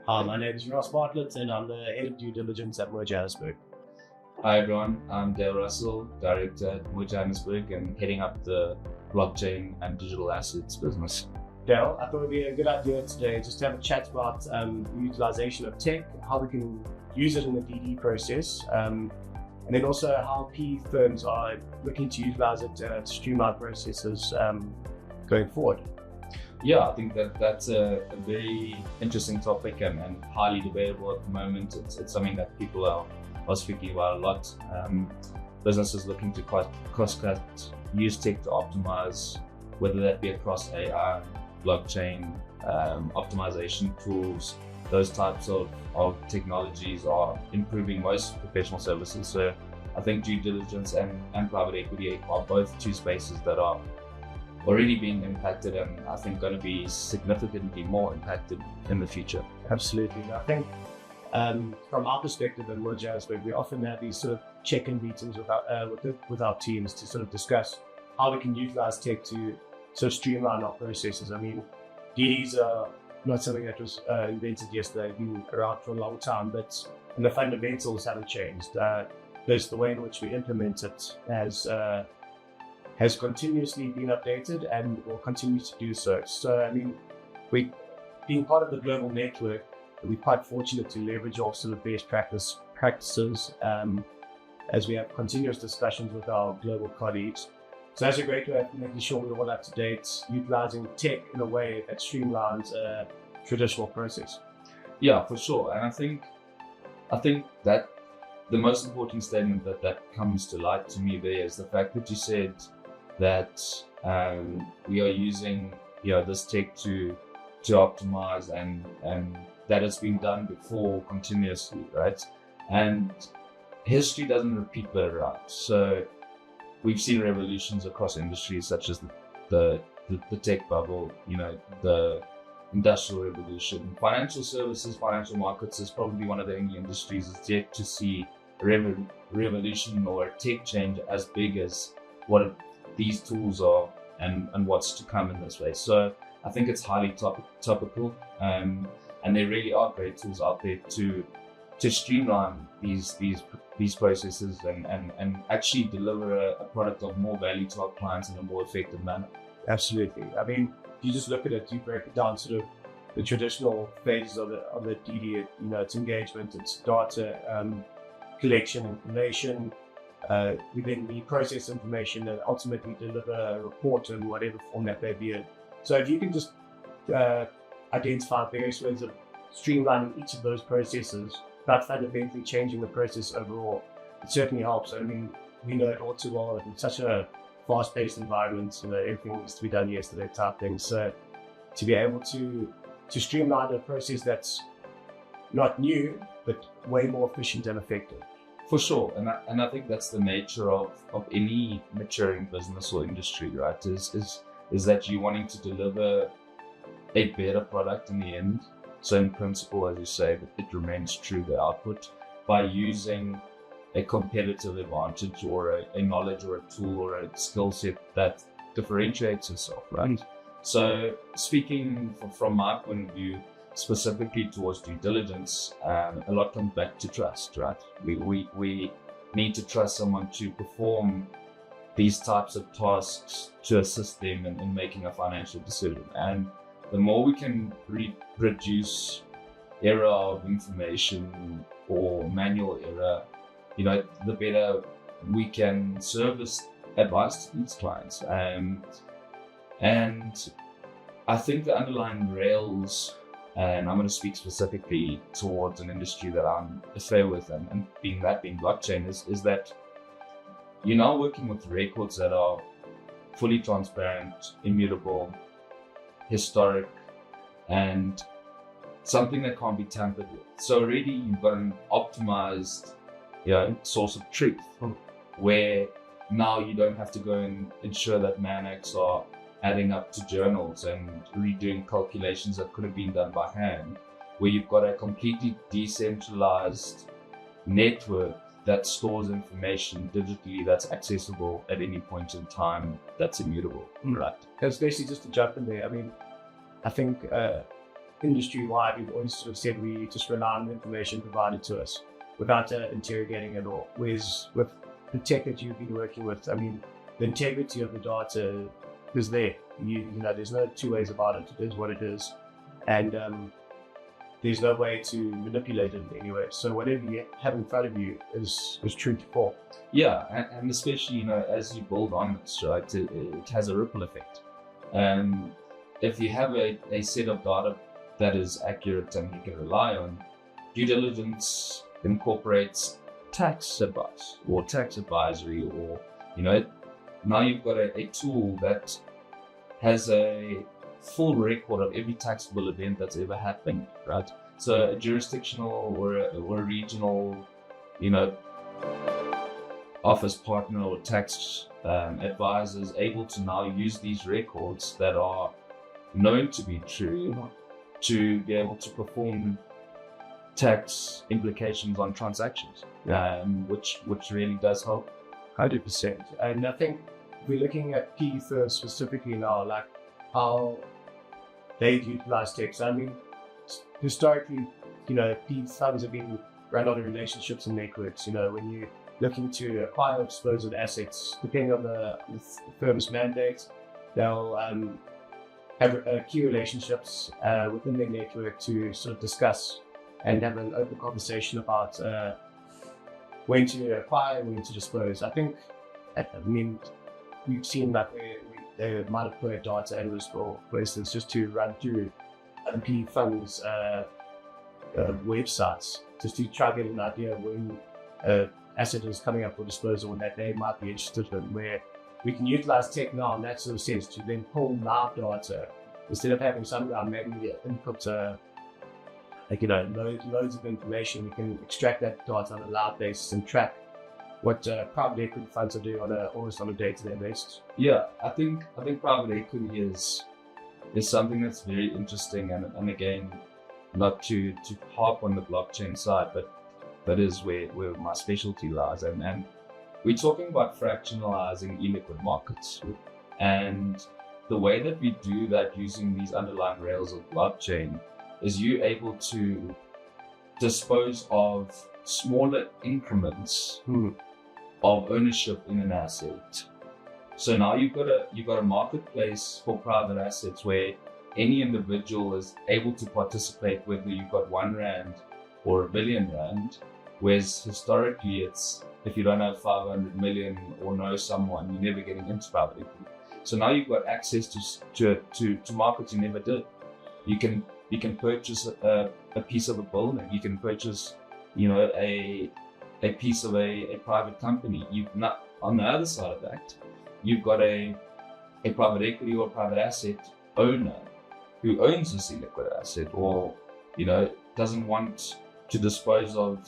Hi, my name is Ross Bartlett, and I'm the head of due diligence at Johannesburg. Hi everyone, I'm Dale Russell, director at Johannesburg and heading up the blockchain and digital assets business. Dale, I thought it would be a good idea today just to have a chat about the utilization of tech, how we can use it in the DD process, and then also how PE firms are looking to utilize it to streamline processes going forward. Yeah, I think that's a very interesting topic and highly debatable at the moment. It's something that people are speaking about a lot. Businesses looking to cost cut, use tech to optimize, whether that be across AI, blockchain, optimization tools. Those types of technologies are improving most professional services. So I think due diligence and private equity are both two spaces that are already being impacted and I think going to be significantly more impacted in the future. Absolutely. I think from our perspective at Johannesburg, we often have these sort of check-in meetings with our teams to sort of discuss how we can utilize tech to sort of streamline our processes. I mean, DDs are not something that was invented yesterday, they've been around for a long time, and the fundamentals haven't changed. There's the way in which we implement it has continuously been updated and will continue to do so. So, I mean, being part of the global network, we're quite fortunate to leverage off sort of best practices as we have continuous discussions with our global colleagues. So that's a great way of making sure we're all up to date, utilizing tech in a way that streamlines a traditional process. Yeah, for sure. And I think that the most important statement that comes to light to me there is the fact that you said that we are using this tech to optimize and that has been done before continuously, right? And history doesn't repeat but right. So we've seen revolutions across industries such as the tech bubble, the industrial revolution. Financial services, financial markets is probably one of the only industries that's yet to see a revolution or a tech change as big as what these tools are and what's to come in this way. So I think it's highly topical, and there really are great tools out there to streamline these processes and actually deliver a product of more value to our clients in a more effective manner. Absolutely. I mean, if you just look at it, you break it down sort of the traditional phases of the DD, it's engagement, it's data collection, information. We process information and ultimately deliver a report in whatever form that may be in. So if you can just identify various ways of streamlining each of those processes, but fundamentally changing the process overall, it certainly helps. I mean, we know it all too well. It's such a fast-paced environment, everything needs to be done yesterday type thing. So to be able to streamline a process that's not new, but way more efficient and effective. For sure, and I think that's the nature of any maturing business or industry, right? Is that you wanting to deliver a better product in the end. So in principle, as you say, it remains true, the output, by using a competitive advantage or a knowledge or a tool or a skill set that differentiates yourself, right? So speaking from my point of view, specifically towards due diligence, a lot comes back to trust, right? We need to trust someone to perform these types of tasks to assist them in making a financial decision. And the more we can reduce error of information or manual error, the better we can service advice to these clients. And I think the underlying rails, and I'm going to speak specifically towards an industry that I'm affair with, and being blockchain, is that you're now working with records that are fully transparent, immutable, historic, and something that can't be tampered with. So already you've got an optimized source of truth, where now you don't have to go and ensure that man-acts are adding up to journals and redoing calculations that could have been done by hand, where you've got a completely decentralized network that stores information digitally that's accessible at any point in time, that's immutable, right? Especially just to jump in there, I mean, I think industry-wide, we've always sort of said we just rely on the information provided to us without interrogating it all. Whereas with the tech that you've been working with, I mean, the integrity of the data is there. You know, there's no two ways about it. It is what it is. And there's no way to manipulate it in any way. So whatever you have in front of you is true to form. Yeah, and especially, you know, as you build on this, right, it has a ripple effect. If you have a set of data that is accurate and you can rely on, due diligence incorporates tax advice or tax advisory, or, you know, now you've got a tool that has a full record of every taxable event that's ever happened, right? So a jurisdictional or a regional, you know, office partner or tax advisor is able to now use these records that are known to be true to be able to perform tax implications on transactions, which really does help. 100%. And I think if we're looking at PE firms specifically now, like how they utilize tech. So I mean, historically, you know, PE funds have been run on relationships and networks. You know, when you're looking to acquire or dispose of assets, depending on the firm's mandate, they'll have key relationships within their network to sort of discuss and have an open conversation about when to acquire, when to dispose. I mean, we've seen that they might have put a data analyst, for instance, just to run through PE funds' websites, just to try to get an idea of when asset is coming up for disposal and that they might be interested in, where we can utilize tech now in that sort of sense to then pull live data instead of having some guy manually input like, you know, loads of information. We can extract that data on a live basis and track what private equity funds are doing almost on a day-to-day basis. Yeah, I think private equity is something that's very interesting, and again, not to harp on the blockchain side, but is where my specialty lies. And we're talking about fractionalizing illiquid markets, and the way that we do that using these underlying rails of blockchain is you able to dispose of smaller increments of ownership in an asset. So now you've got a marketplace for private assets where any individual is able to participate, whether you've got R1 or R1 billion. Whereas historically, it's if you don't have 500 million or know someone, you're never getting into private equity. So now you've got access to markets you never did. You can purchase a piece of a building. You can purchase, you know, a piece of a private company. You've not, on the other side of that, you've got a private equity or private asset owner who owns this illiquid asset, or, you know, doesn't want to dispose of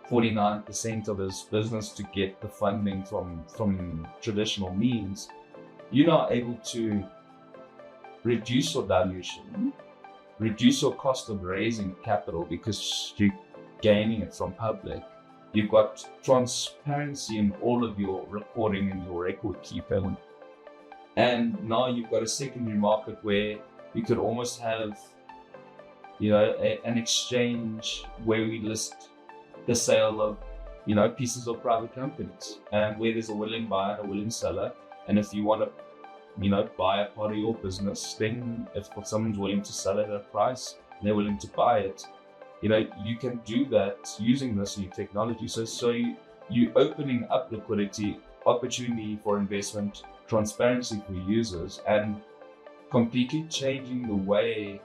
49% of his business to get the funding from traditional means. You're now able to reduce your dilution, reduce your cost of raising capital because you're gaining it from public. You've got transparency in all of your recording and your record keeping. And now you've got a secondary market where you could almost have, you know, an exchange where we list the sale of, you know, pieces of private companies, and where there's a willing buyer and a willing seller. And if you want to, you know, buy a part of your business, then if someone's willing to sell it at a price, they're willing to buy it. You know, you can do that using this new technology. So you opening up liquidity, opportunity for investment, transparency for users, and completely changing the way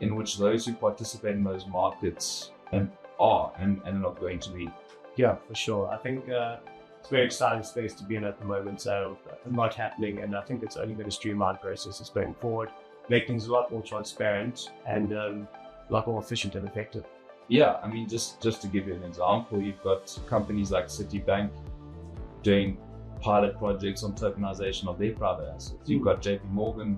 in which those who participate in those markets are not going to be. Yeah, for sure. I think it's a very exciting space to be in at the moment. So a lot happening, and I think it's only going to streamline processes going forward, make things a lot more transparent and a lot more efficient and effective. Yeah, I mean, just to give you an example, you've got companies like Citibank doing pilot projects on tokenization of their private assets. You've got JP Morgan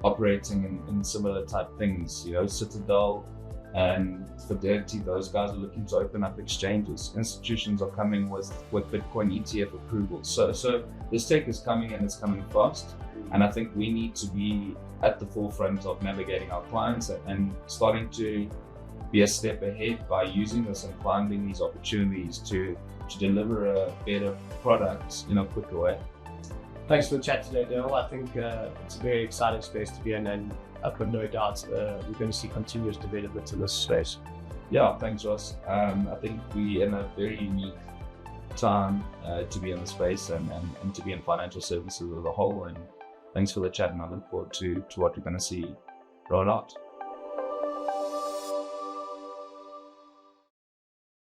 operating in similar type things. You know, Citadel and Fidelity, those guys are looking to open up exchanges. Institutions are coming with Bitcoin ETF approvals. So this tech is coming, and it's coming fast. And I think we need to be at the forefront of navigating our clients and starting to be a step ahead by using this and finding these opportunities to deliver a better product in a quicker way. Thanks for the chat today, Dale. I think it's a very exciting space to be in, and I've got no doubt we're going to see continuous development in this space. Yeah, thanks, Ross. I think we're in a very unique time to be in the space and to be in financial services as a whole. And thanks for the chat, and I look forward to what we're going to see roll out.